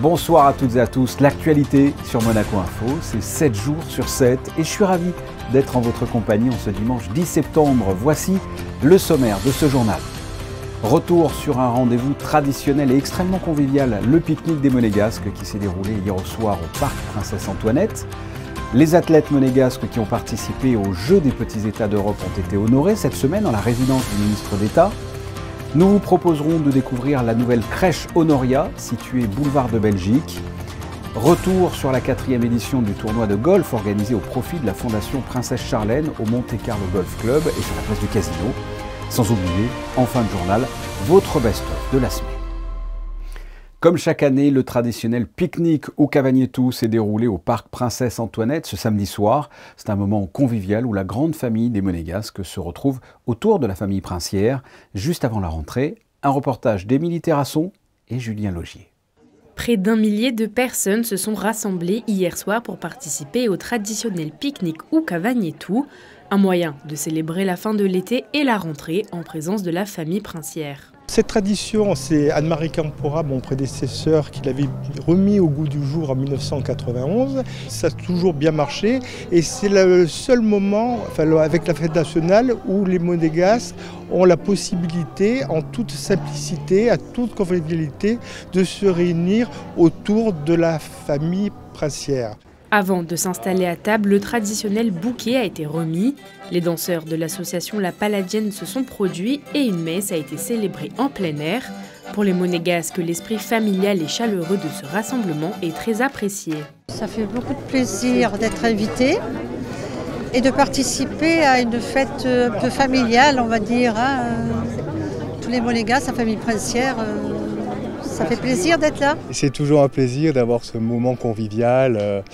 Bonsoir à toutes et à tous. L'actualité sur Monaco Info, c'est 7 jours sur 7 et je suis ravi d'être en votre compagnie en ce dimanche 10 septembre. Voici le sommaire de ce journal. Retour sur un rendez-vous traditionnel et extrêmement convivial, le pique-nique des Monégasques qui s'est déroulé hier au soir au Parc Princesse Antoinette. Les athlètes monégasques qui ont participé aux Jeux des petits États d'Europe ont été honorés cette semaine en la résidence du ministre d'État. Nous vous proposerons de découvrir la nouvelle crèche Honoria, située boulevard de Belgique. Retour sur la 4e édition du tournoi de golf organisé au profit de la Fondation Princesse Charlène au Monte Carlo Golf Club et sur la place du Casino. Sans oublier, en fin de journal, votre best-of de la semaine. Comme chaque année, le traditionnel pique-nique au Cavagnetou s'est déroulé au Parc Princesse Antoinette ce samedi soir. C'est un moment convivial où la grande famille des Monégasques se retrouve autour de la famille princière. Juste avant la rentrée, un reportage d'Émilie Terrasson et Julien Logier. Près d'1 millier de personnes se sont rassemblées hier soir pour participer au traditionnel pique-nique ou Cavagnetou, un moyen de célébrer la fin de l'été et la rentrée en présence de la famille princière. Cette tradition, c'est Anne-Marie Campora, mon prédécesseur, qui l'avait remis au goût du jour en 1991. Ça a toujours bien marché et c'est le seul moment, avec la fête nationale, où les Monégasques ont la possibilité, en toute simplicité, à toute convivialité, de se réunir autour de la famille princière. Avant de s'installer à table, le traditionnel bouquet a été remis. Les danseurs de l'association La Palladienne se sont produits et une messe a été célébrée en plein air. Pour les Monégasques, l'esprit familial et chaleureux de ce rassemblement est très apprécié. Ça fait beaucoup de plaisir d'être invité et de participer à une fête un peu familiale, on va dire. Tous les Monégasques, la famille princière, ça fait plaisir d'être là. C'est toujours un plaisir d'avoir ce moment convivial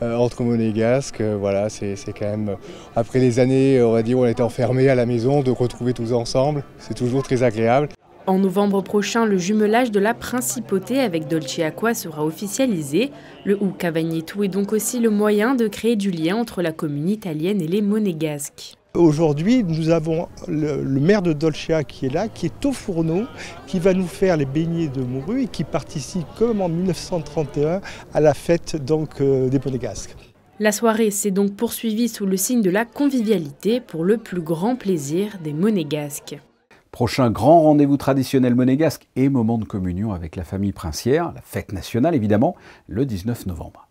entre Monégasques. Voilà, c'est quand même, après les années, on va dire, où on était enfermés à la maison, de retrouver tous ensemble, c'est toujours très agréable. En novembre prochain, le jumelage de la principauté avec Dolce Acqua sera officialisé. Le Cavagnetou est donc aussi le moyen de créer du lien entre la commune italienne et les Monégasques. Aujourd'hui, nous avons le maire de Dolcea qui est là, qui est au fourneau, qui va nous faire les beignets de morue et qui participe, comme en 1931, à la fête des Monégasques. La soirée s'est donc poursuivie sous le signe de la convivialité pour le plus grand plaisir des Monégasques. Prochain grand rendez-vous traditionnel monégasque et moment de communion avec la famille princière, la fête nationale évidemment, le 19 novembre.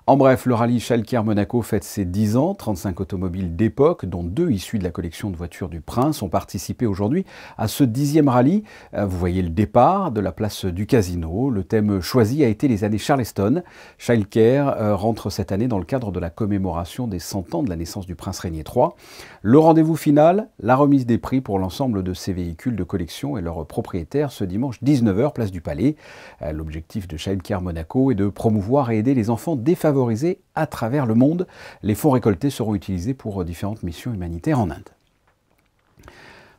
En bref, le rallye Schalke-Monaco fête ses 10 ans. 35 automobiles d'époque, dont 2 issues de la collection de voitures du Prince, ont participé aujourd'hui à ce 10e rallye. Vous voyez le départ de la place du Casino. Le thème choisi a été les années Charleston. Schalke rentre cette année dans le cadre de la commémoration des 100 ans de la naissance du Prince Régnier III. Le rendez-vous final, la remise des prix pour l'ensemble de ces véhicules de collection et leurs propriétaires ce dimanche 19h, place du Palais. L'objectif de Schalke-Monaco est de promouvoir et aider les enfants défavorisés à travers le monde. Les fonds récoltés seront utilisés pour différentes missions humanitaires en Inde.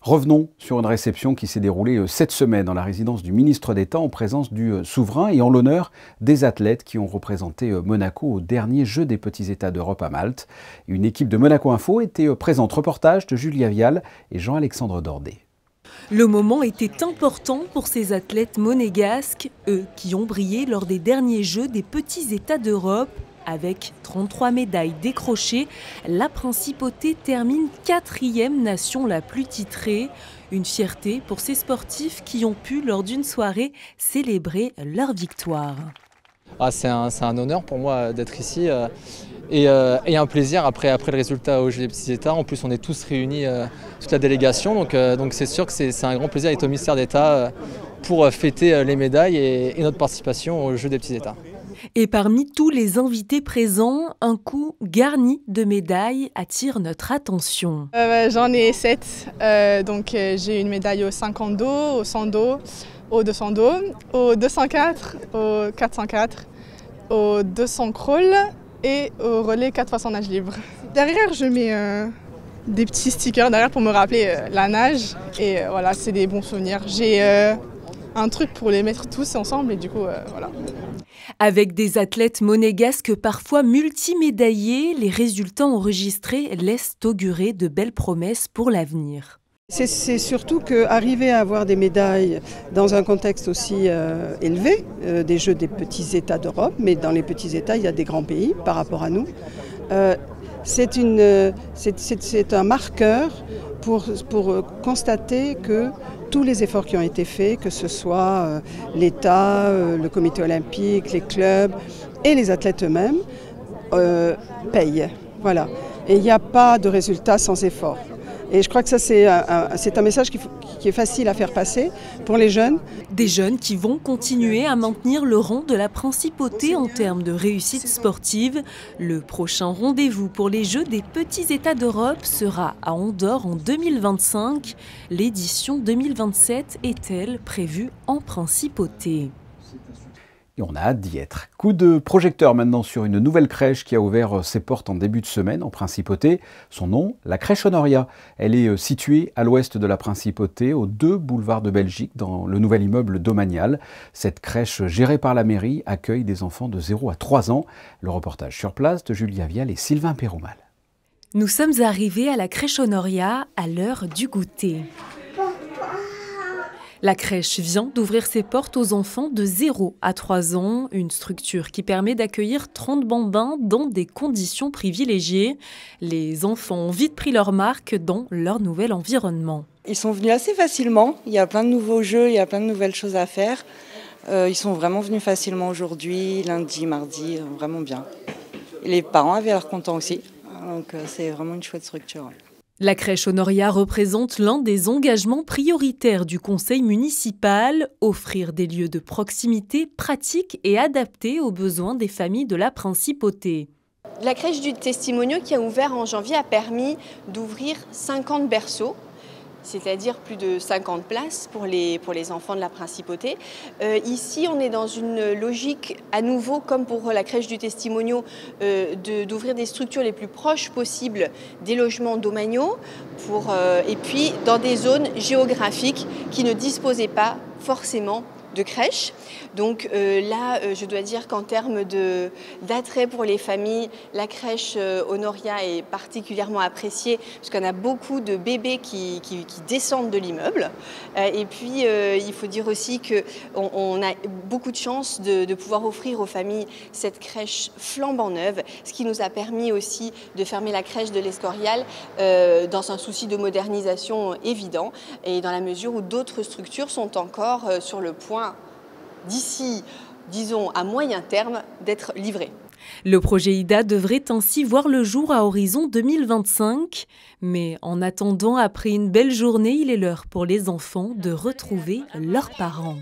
Revenons sur une réception qui s'est déroulée cette semaine dans la résidence du ministre d'État en présence du souverain et en l'honneur des athlètes qui ont représenté Monaco au dernier Jeux des petits États d'Europe à Malte. Une équipe de Monaco Info était présente. Reportage de Julia Vial et Jean-Alexandre Dordet. Le moment était important pour ces athlètes monégasques, eux qui ont brillé lors des derniers Jeux des petits États d'Europe. Avec 33 médailles décrochées, la principauté termine 4e nation la plus titrée. Une fierté pour ces sportifs qui ont pu, lors d'une soirée, célébrer leur victoire. C'est un honneur pour moi d'être ici et un plaisir après le résultat au Jeux des petits États. En plus, on est tous réunis, toute la délégation, donc c'est sûr que c'est un grand plaisir d'être au ministère d'État pour fêter les médailles et notre participation aux Jeux des petits États. Et parmi tous les invités présents, un coup garni de médailles attire notre attention. J'en ai 7, donc j'ai une médaille au 50 dos, au 100 dos, au 200 dos, au 204, au 404, au 200 crawl et au relais 4 fois 100 nage libre. Derrière, je mets des petits stickers derrière pour me rappeler la nage et voilà, c'est des bons souvenirs. J'ai un truc pour les mettre tous ensemble et du coup, voilà. Avec des athlètes monégasques parfois multimédaillés, les résultats enregistrés laissent augurer de belles promesses pour l'avenir. C'est surtout qu'arriver à avoir des médailles dans un contexte aussi élevé, des Jeux des petits États d'Europe, mais dans les petits États, il y a des grands pays par rapport à nous. C'est un marqueur pour constater que tous les efforts qui ont été faits, que ce soit l'État, le comité olympique, les clubs et les athlètes eux-mêmes, payent. Voilà. Et il n'y a pas de résultat sans effort. Et je crois que ça, c'est un message qui est facile à faire passer pour les jeunes. Des jeunes qui vont continuer à maintenir le rang de la principauté en termes de réussite sportive. Le prochain rendez-vous pour les Jeux des petits États d'Europe sera à Andorre en 2025. L'édition 2027 est-elle prévue en principauté ? Et on a hâte d'y être. Coup de projecteur maintenant sur une nouvelle crèche qui a ouvert ses portes en début de semaine en Principauté. Son nom, la crèche Honoria. Elle est située à l'ouest de la Principauté, aux 2 boulevards de Belgique, dans le nouvel immeuble domanial. Cette crèche gérée par la mairie accueille des enfants de 0 à 3 ans. Le reportage sur place de Julia Vial et Sylvain Péroumal. Nous sommes arrivés à la crèche Honoria à l'heure du goûter. La crèche vient d'ouvrir ses portes aux enfants de 0 à 3 ans, une structure qui permet d'accueillir 30 bambins dans des conditions privilégiées. Les enfants ont vite pris leur marque dans leur nouvel environnement. Ils sont venus assez facilement, il y a plein de nouveaux jeux, il y a plein de nouvelles choses à faire. Ils sont vraiment venus facilement aujourd'hui, lundi, mardi, vraiment bien. Et les parents avaient l'air contents aussi, donc c'est vraiment une chouette structure. La crèche Honoria représente l'un des engagements prioritaires du conseil municipal, offrir des lieux de proximité pratiques et adaptés aux besoins des familles de la Principauté. La crèche du Testimonio qui a ouvert en janvier a permis d'ouvrir 50 berceaux, c'est-à-dire plus de 50 places pour les enfants de la Principauté. Ici, on est dans une logique, à nouveau, comme pour la crèche du Testimonio, d'ouvrir des structures les plus proches possibles des logements domaniaux, et puis dans des zones géographiques qui ne disposaient pas forcément de crèche. Donc là, je dois dire qu'en termes d'attrait pour les familles, la crèche Honoria est particulièrement appréciée parce qu'on a beaucoup de bébés qui descendent de l'immeuble. Et puis, il faut dire aussi qu'on a beaucoup de chance de pouvoir offrir aux familles cette crèche flambant neuve, ce qui nous a permis aussi de fermer la crèche de l'Escorial dans un souci de modernisation évident et dans la mesure où d'autres structures sont encore sur le point d'ici, disons, à moyen terme, d'être livré. Le projet IDA devrait ainsi voir le jour à horizon 2025. Mais en attendant, après une belle journée, il est l'heure pour les enfants de retrouver leurs parents.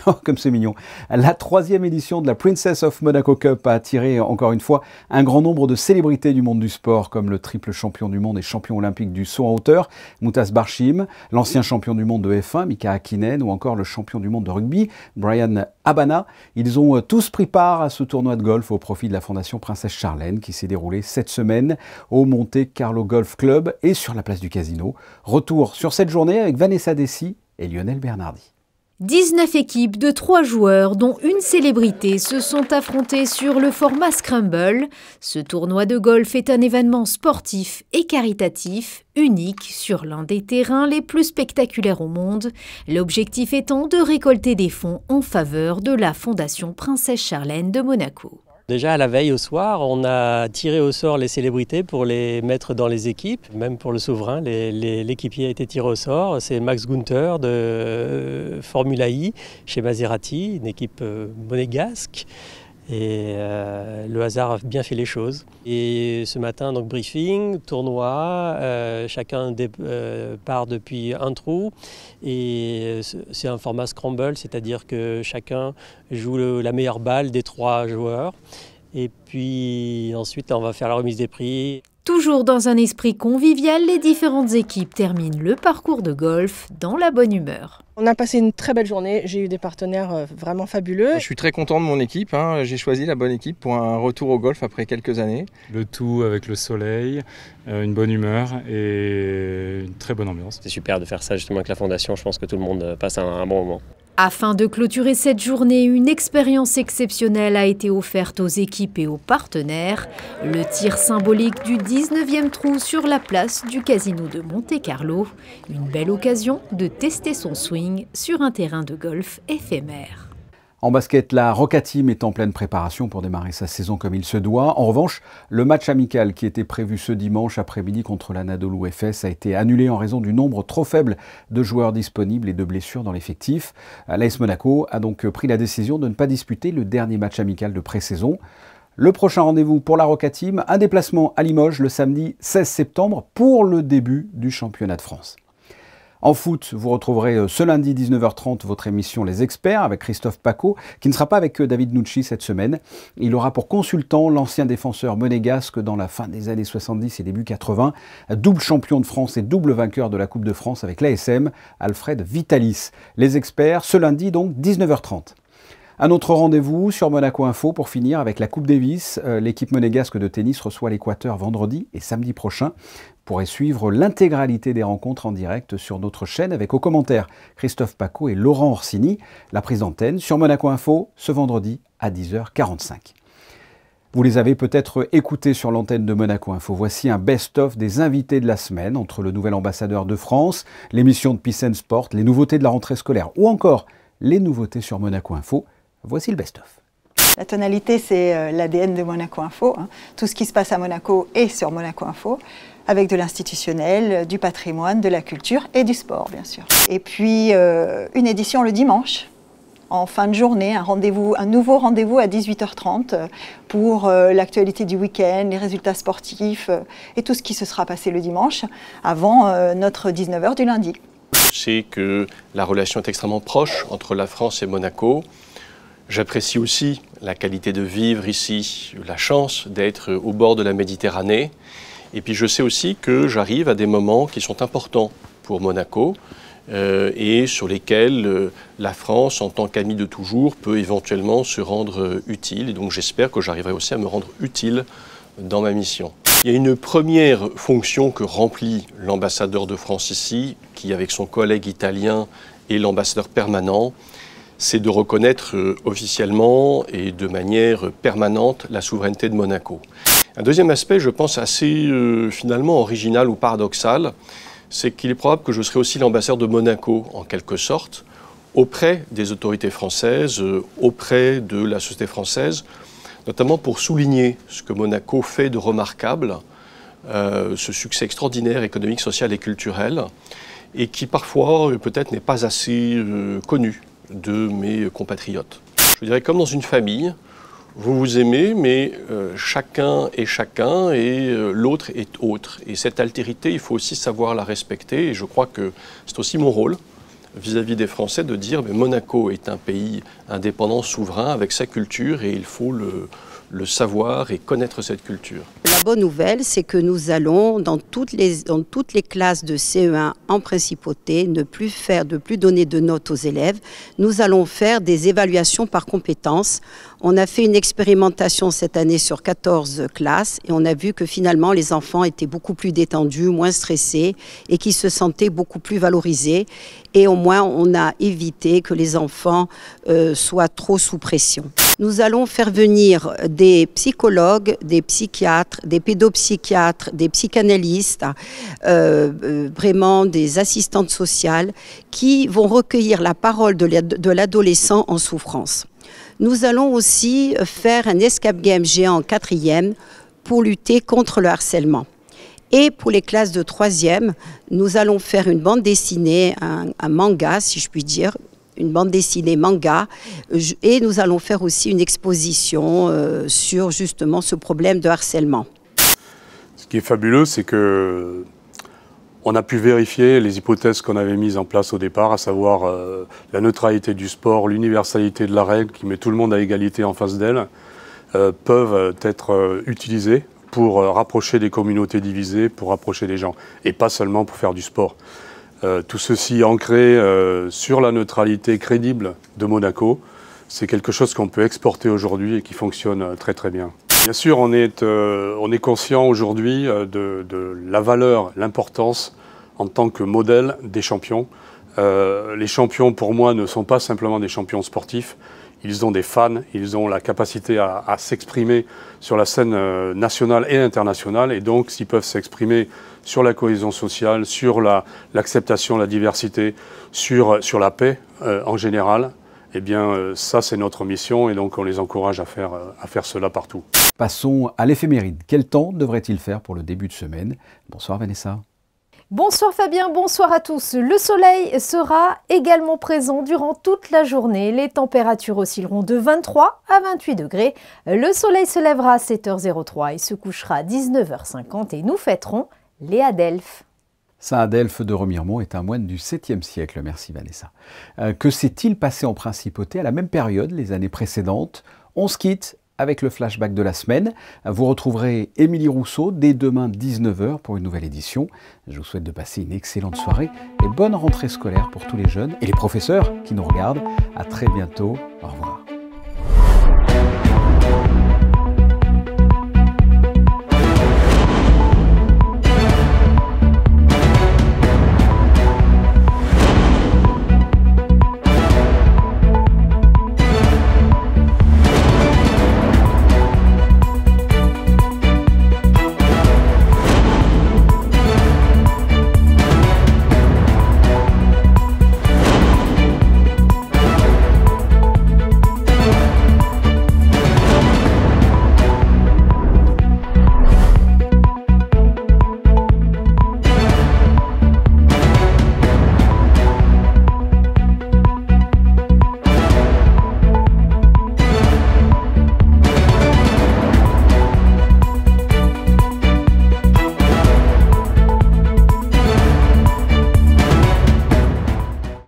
Oh, comme c'est mignon. La 3e édition de la Princess of Monaco Cup a attiré encore une fois un grand nombre de célébrités du monde du sport, comme le triple champion du monde et champion olympique du saut en hauteur, Moutas Barshim, l'ancien champion du monde de F1, Mika Häkkinen, ou encore le champion du monde de rugby, Bryan Habana. Ils ont tous pris part à ce tournoi de golf au profit de la Fondation Princesse Charlène qui s'est déroulé cette semaine au Monte Carlo Golf Club et sur la place du Casino. Retour sur cette journée avec Vanessa Dessy et Lionel Bernardi. 19 équipes de 3 joueurs, dont une célébrité, se sont affrontées sur le format Scramble. Ce tournoi de golf est un événement sportif et caritatif, unique sur l'un des terrains les plus spectaculaires au monde. L'objectif étant de récolter des fonds en faveur de la Fondation Princesse Charlène de Monaco. Déjà à la veille au soir, on a tiré au sort les célébrités pour les mettre dans les équipes. Même pour le souverain, l'équipier a été tiré au sort. C'est Max Günther de Formula I chez Maserati, une équipe monégasque. Et le hasard a bien fait les choses. Et ce matin, donc briefing, tournoi, chacun part depuis un trou. Et c'est un format scramble, c'est-à-dire que chacun joue la meilleure balle des 3 joueurs. Et puis ensuite, on va faire la remise des prix. Toujours dans un esprit convivial, les différentes équipes terminent le parcours de golf dans la bonne humeur. On a passé une très belle journée, j'ai eu des partenaires vraiment fabuleux. Je suis très content de mon équipe, j'ai choisi la bonne équipe pour un retour au golf après quelques années. Le tout avec le soleil, une bonne humeur et une très bonne ambiance. C'est super de faire ça justement avec la Fondation, je pense que tout le monde passe un bon moment. Afin de clôturer cette journée, une expérience exceptionnelle a été offerte aux équipes et aux partenaires. Le tir symbolique du 19e trou sur la place du casino de Monte-Carlo. Une belle occasion de tester son swing sur un terrain de golf éphémère. En basket, la Roca Team est en pleine préparation pour démarrer sa saison comme il se doit. En revanche, le match amical qui était prévu ce dimanche après-midi contre l'Anadolu Efes a été annulé en raison du nombre trop faible de joueurs disponibles et de blessures dans l'effectif. L'AS Monaco a donc pris la décision de ne pas disputer le dernier match amical de pré-saison. Le prochain rendez-vous pour la Roca Team, un déplacement à Limoges le samedi 16 septembre pour le début du championnat de France. En foot, vous retrouverez ce lundi 19h30 votre émission Les Experts avec Christophe Paco, qui ne sera pas avec David Nucci cette semaine. Il aura pour consultant l'ancien défenseur monégasque dans la fin des années 70 et début 80, double champion de France et double vainqueur de la Coupe de France avec l'ASM, Alfred Vitalis. Les Experts, ce lundi donc 19h30. Un autre rendez-vous sur Monaco Info pour finir avec la Coupe Davis. L'équipe monégasque de tennis reçoit l'Équateur vendredi et samedi prochain. Vous pourrez suivre l'intégralité des rencontres en direct sur notre chaîne avec aux commentaires Christophe Paco et Laurent Orsini. La prise d'antenne sur Monaco Info ce vendredi à 10h45. Vous les avez peut-être écoutés sur l'antenne de Monaco Info. Voici un best-of des invités de la semaine entre le nouvel ambassadeur de France, l'émission de Peace and Sport, les nouveautés de la rentrée scolaire ou encore les nouveautés sur Monaco Info. Voici le best-of. La tonalité, c'est l'ADN de Monaco Info. Tout ce qui se passe à Monaco est sur Monaco Info, avec de l'institutionnel, du patrimoine, de la culture et du sport, bien sûr. Et puis, une édition le dimanche, en fin de journée, un nouveau rendez-vous à 18h30 pour l'actualité du week-end, les résultats sportifs et tout ce qui se sera passé le dimanche, avant notre 19h du lundi. Je sais que la relation est extrêmement proche entre la France et Monaco. J'apprécie aussi la qualité de vivre ici, la chance d'être au bord de la Méditerranée. Et puis je sais aussi que j'arrive à des moments qui sont importants pour Monaco et sur lesquels la France, en tant qu'amie de toujours, peut éventuellement se rendre utile. Et donc j'espère que j'arriverai aussi à me rendre utile dans ma mission. Il y a une première fonction que remplit l'ambassadeur de France ici, qui avec son collègue italien est l'ambassadeur permanent, c'est de reconnaître officiellement et de manière permanente la souveraineté de Monaco. Un deuxième aspect, je pense, assez finalement original ou paradoxal, c'est qu'il est probable que je serai aussi l'ambassadeur de Monaco, en quelque sorte, auprès des autorités françaises, auprès de la société française, notamment pour souligner ce que Monaco fait de remarquable, ce succès extraordinaire économique, social et culturel, et qui parfois peut-être n'est pas assez connu de mes compatriotes. Je dirais comme dans une famille, vous vous aimez, mais chacun est chacun et l'autre est autre. Et cette altérité, il faut aussi savoir la respecter. Et je crois que c'est aussi mon rôle vis-à-vis des Français de dire que Monaco est un pays indépendant, souverain, avec sa culture et il faut le savoir et connaître cette culture. La bonne nouvelle, c'est que nous allons, dans toutes les classes de CE1 en principauté, ne plus donner de notes aux élèves. Nous allons faire des évaluations par compétences. On a fait une expérimentation cette année sur 14 classes et on a vu que finalement les enfants étaient beaucoup plus détendus, moins stressés et qui se sentaient beaucoup plus valorisés. Et au moins, on a évité que les enfants soient trop sous pression. Nous allons faire venir des psychologues, des psychiatres, des pédopsychiatres, des psychanalystes, vraiment des assistantes sociales qui vont recueillir la parole de l'adolescent en souffrance. Nous allons aussi faire un escape game géant en 4e pour lutter contre le harcèlement. Et pour les classes de 3e, nous allons faire une bande dessinée, un manga, si je puis dire, une bande dessinée manga, et nous allons faire aussi une exposition sur justement ce problème de harcèlement. Ce qui est fabuleux, c'est que on a pu vérifier les hypothèses qu'on avait mises en place au départ, à savoir la neutralité du sport, l'universalité de la règle qui met tout le monde à égalité en face d'elle, peuvent être utilisées pour rapprocher des communautés divisées, pour rapprocher des gens, et pas seulement pour faire du sport. Tout ceci ancré sur la neutralité crédible de Monaco, c'est quelque chose qu'on peut exporter aujourd'hui et qui fonctionne très très bien. Bien sûr, on est conscient aujourd'hui de la valeur, l'importance en tant que modèle des champions Les champions, pour moi, ne sont pas simplement des champions sportifs. Ils ont des fans, ils ont la capacité à s'exprimer sur la scène nationale et internationale. Et donc, s'ils peuvent s'exprimer sur la cohésion sociale, sur l'acceptation, la diversité, sur la paix en général, eh bien, ça, c'est notre mission. Et donc, on les encourage à faire cela partout. Passons à l'éphéméride. Quel temps devrait-il faire pour le début de semaine? Bonsoir Vanessa. Bonsoir Fabien, bonsoir à tous. Le soleil sera également présent durant toute la journée. Les températures oscilleront de 23 à 28 degrés. Le soleil se lèvera à 7h03 et se couchera à 19h50 et nous fêterons les Adelphes. Saint Adelphe de Remiremont est un moine du 7e siècle, merci Vanessa. Que s'est-il passé en principauté à la même période, les années précédentes? On se quitte avec le flashback de la semaine. Vous retrouverez Émilie Rousseau dès demain 19h pour une nouvelle édition. Je vous souhaite de passer une excellente soirée et bonne rentrée scolaire pour tous les jeunes et les professeurs qui nous regardent. À très bientôt. Au revoir.